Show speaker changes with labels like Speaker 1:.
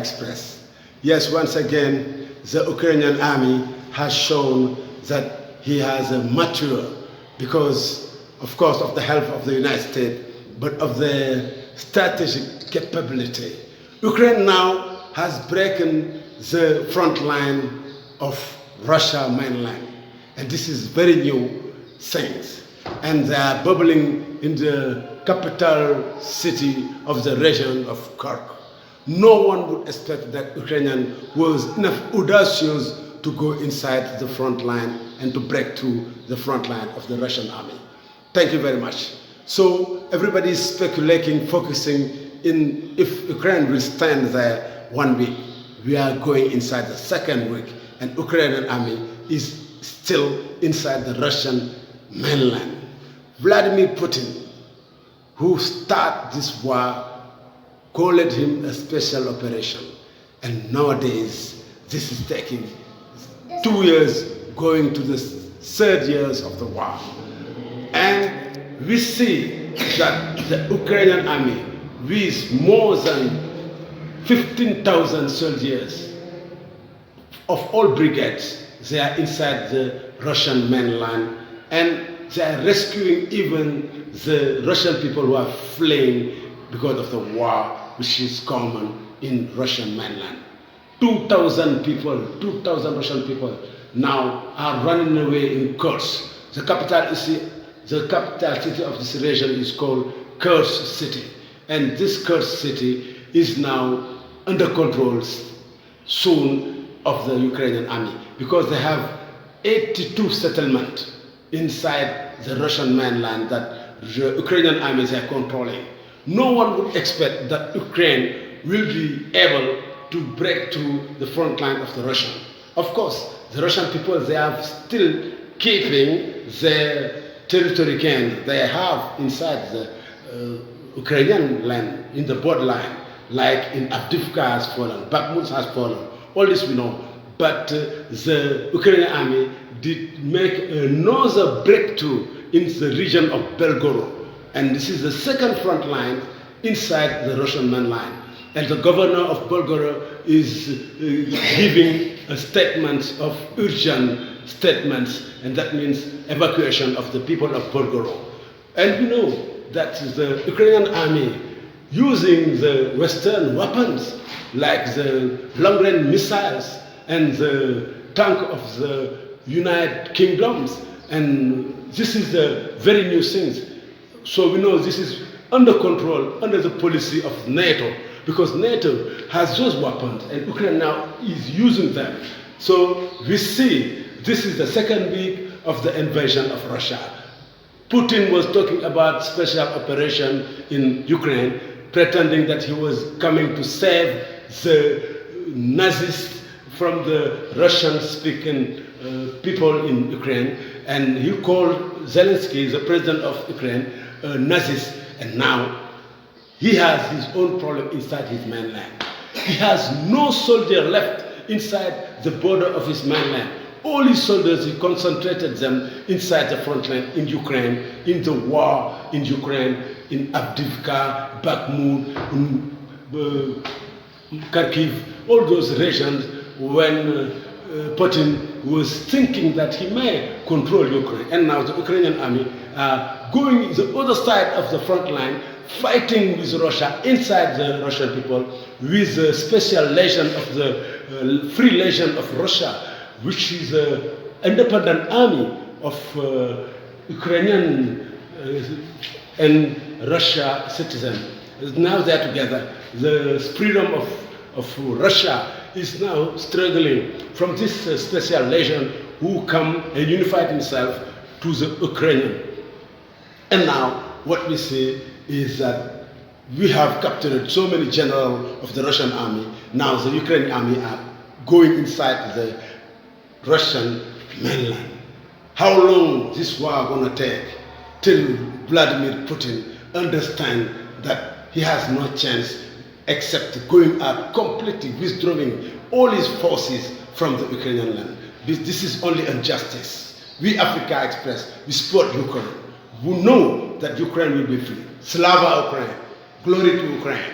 Speaker 1: Express. Yes, once again, the Ukrainian army has shown that he has a mature because, of course, of the help of the United States, but of the strategic capability. Ukraine now has broken the front line of Russia mainland, and this is very new things. And they are bubbling in the capital city of the region of Kharkiv. No one would expect that Ukrainian was enough audacious to go inside the front line and to break through the front line of the Russian army. Thank you very much. So everybody is speculating, focusing in if Ukraine will stand there 1 week. We are going inside the second week, and Ukrainian army is still inside the Russian mainland. Vladimir Putin, who started this war, called him a special operation. And nowadays, this is taking 2 years, going to the 3rd years of the war. And we see that the Ukrainian army, with more than 15,000 soldiers of all brigades, they are inside the Russian mainland, and they are rescuing even the Russian people who are fleeing because of the war, which is common in Russian mainland. 2,000 people, 2,000 Russian people now are running away in Kursk. The capital city of this region is called Kursk City. And this Kursk City is now under control soon of the Ukrainian army, because they have 82 settlements inside the Russian mainland that the Ukrainian armies are controlling. No one would expect that Ukraine will be able to break through the front line of the Russian. Of course, the Russian people, they are still keeping their territory gain they have inside the Ukrainian land, in the borderline, like in Avdiivka has fallen, Bakhmut has fallen, all this we know. But the Ukrainian army did make another breakthrough in the region of Belgorod. And this is the second front line inside the Russian mainline. And the governor of Belgorod is giving a statement of urgent statements, and that means evacuation of the people of Belgorod. And we know that the Ukrainian army, using the Western weapons like the long-range missiles and the tank of the United Kingdoms, and this is the very new things. So we know this is under control, under the policy of NATO, because NATO has those weapons and Ukraine now is using them. So we see this is the second week of the invasion of Russia. Putin was talking about special operation in Ukraine, pretending that he was coming to save the Nazis from the Russian-speaking people in Ukraine, and he called Zelensky, the president of Ukraine, Nazis, and now he has his own problem inside his mainland. He has no soldier left inside the border of his mainland. All his soldiers, he concentrated them inside the front line in Ukraine, in the war in Ukraine, in Avdiivka, Bakhmut, Kharkiv, all those regions when Putin was thinking that he may control Ukraine. And now the Ukrainian army are going the other side of the front line, fighting with Russia inside the Russian people, with the special legion of the Free Legion of Russia, which is an independent army of Ukrainian and Russia citizens. Now they are together. The freedom of Russia is now struggling from this special legion who come and unified himself to the Ukrainian. And now what we see is that we have captured so many generals of the Russian army. Now the Ukrainian army are going inside the Russian mainland. How long this war gonna take till Vladimir Putin understand that he has no chance except going out completely withdrawing all his forces from the Ukrainian land. This is only injustice. We Africa Express, we support Ukraine. We know that Ukraine will be free. Slava Ukraine. Glory to Ukraine.